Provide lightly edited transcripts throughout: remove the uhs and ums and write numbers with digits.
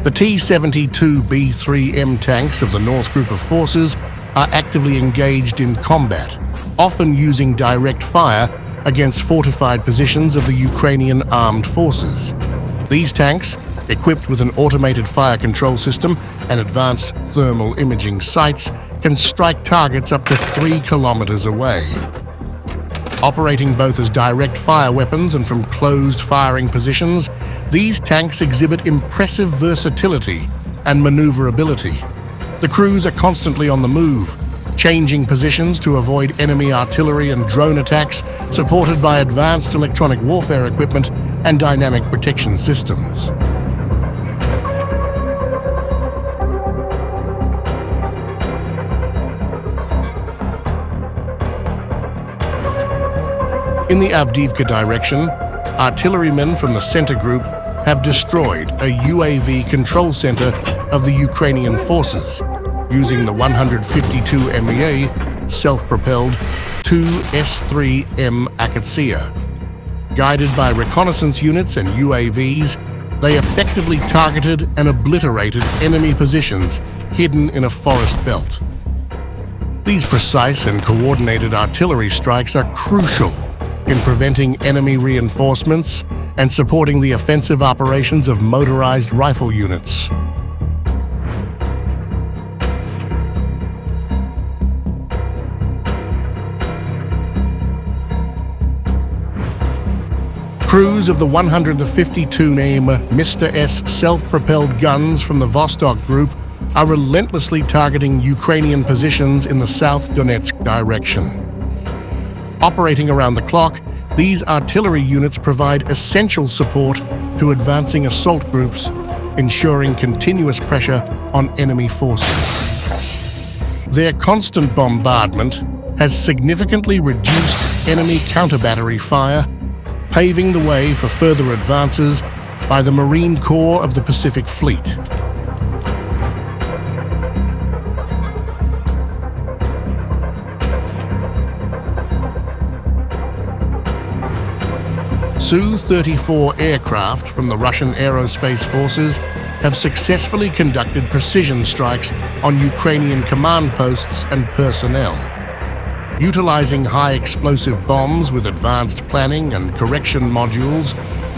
The T-72B3M tanks of the North Group of Forces are actively engaged in combat, often using direct fire against fortified positions of the Ukrainian armed forces. These tanks, equipped with an automated fire control system and advanced thermal imaging sights, can strike targets up to 3 kilometers away. Operating both as direct fire weapons and from closed firing positions, these tanks exhibit impressive versatility and maneuverability. The crews are constantly on the move, changing positions to avoid enemy artillery and drone attacks, supported by advanced electronic warfare equipment and dynamic protection systems. In the Avdiivka direction, artillerymen from the center group have destroyed a UAV control center of the Ukrainian forces using the 152 MEA self-propelled Tu-S3M Akatsia. Guided by reconnaissance units and UAVs, they effectively targeted and obliterated enemy positions hidden in a forest belt. These precise and coordinated artillery strikes are crucial in preventing enemy reinforcements and supporting the offensive operations of motorized rifle units. Crews of the 152 name Mr. S self-propelled guns from the Vostok Group are relentlessly targeting Ukrainian positions in the South Donetsk direction. Operating around the clock, these artillery units provide essential support to advancing assault groups, ensuring continuous pressure on enemy forces. Their constant bombardment has significantly reduced enemy counter-battery fire, paving the way for further advances by the Marine Corps of the Pacific Fleet. Su-34 aircraft from the Russian Aerospace Forces have successfully conducted precision strikes on Ukrainian command posts and personnel. Utilizing high-explosive bombs with advanced planning and correction modules,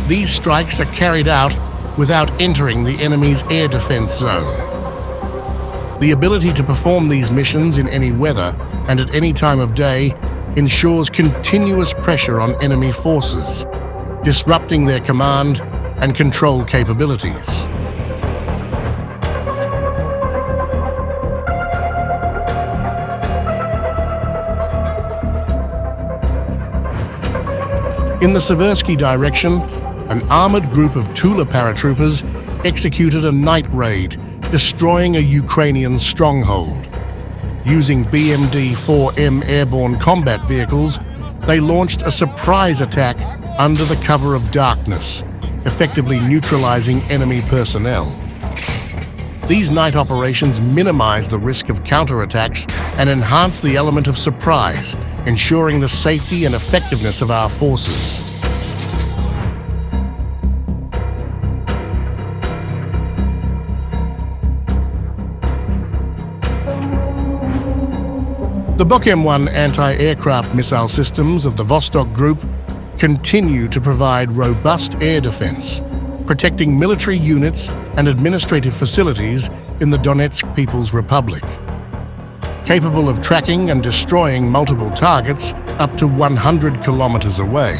these strikes are carried out without entering the enemy's air defense zone. The ability to perform these missions in any weather and at any time of day ensures continuous pressure on enemy forces, disrupting their command and control capabilities. In the Seversky direction, an armored group of Tula paratroopers executed a night raid, destroying a Ukrainian stronghold. Using BMD-4M airborne combat vehicles, they launched a surprise attack under the cover of darkness, effectively neutralizing enemy personnel. These night operations minimize the risk of counterattacks and enhance the element of surprise, ensuring the safety and effectiveness of our forces. The Buk M1 anti-aircraft missile systems of the Vostok Group continue to provide robust air defense, protecting military units and administrative facilities in the Donetsk People's Republic. Capable of tracking and destroying multiple targets up to 100 kilometers away,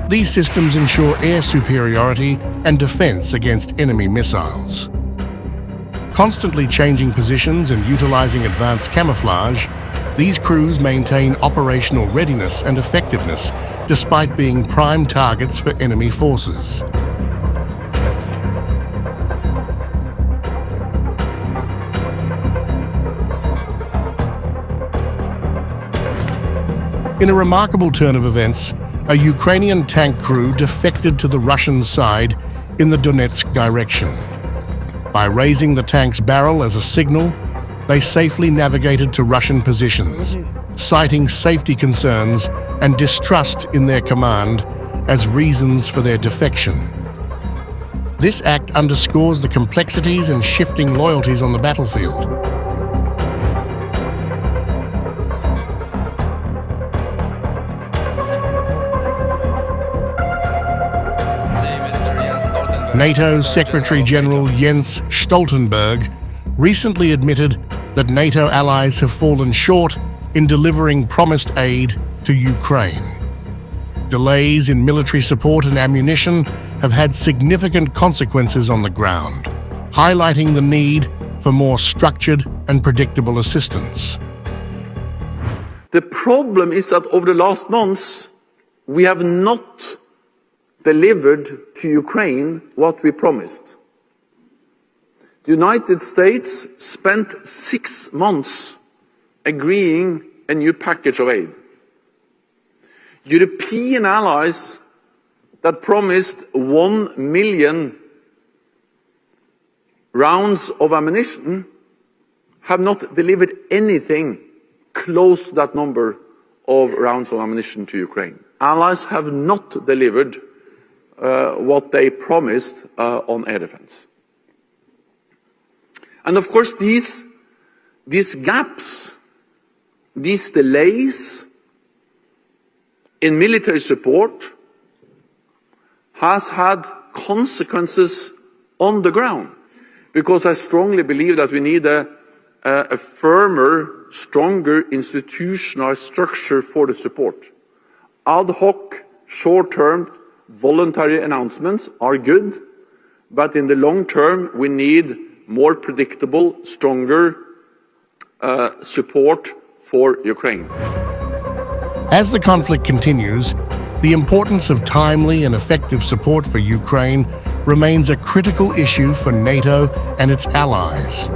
these systems ensure air superiority and defense against enemy missiles. Constantly changing positions and utilizing advanced camouflage, these crews maintain operational readiness and effectiveness despite being prime targets for enemy forces. In a remarkable turn of events, a Ukrainian tank crew defected to the Russian side in the Donetsk direction. By raising the tank's barrel as a signal, they safely navigated to Russian positions, citing safety concerns and distrust in their command as reasons for their defection. This act underscores the complexities and shifting loyalties on the battlefield. NATO Secretary-General Jens Stoltenberg recently admitted that NATO allies have fallen short in delivering promised aid to Ukraine. Delays in military support and ammunition have had significant consequences on the ground, highlighting the need for more structured and predictable assistance. The problem is that over the last months, we have not delivered to Ukraine what we promised. The United States spent 6 months agreeing a new package of aid. European allies that promised 1 million rounds of ammunition have not delivered anything close to that number of rounds of ammunition to Ukraine. Allies have not delivered what they promised on air defense. And of course these gaps, these delays in military support has had consequences on the ground, because I strongly believe that we need a firmer, stronger institutional structure for the support. Ad hoc, short-term, voluntary announcements are good, but in the long term we need more predictable, stronger support for Ukraine. As the conflict continues, the importance of timely and effective support for Ukraine remains a critical issue for NATO and its allies.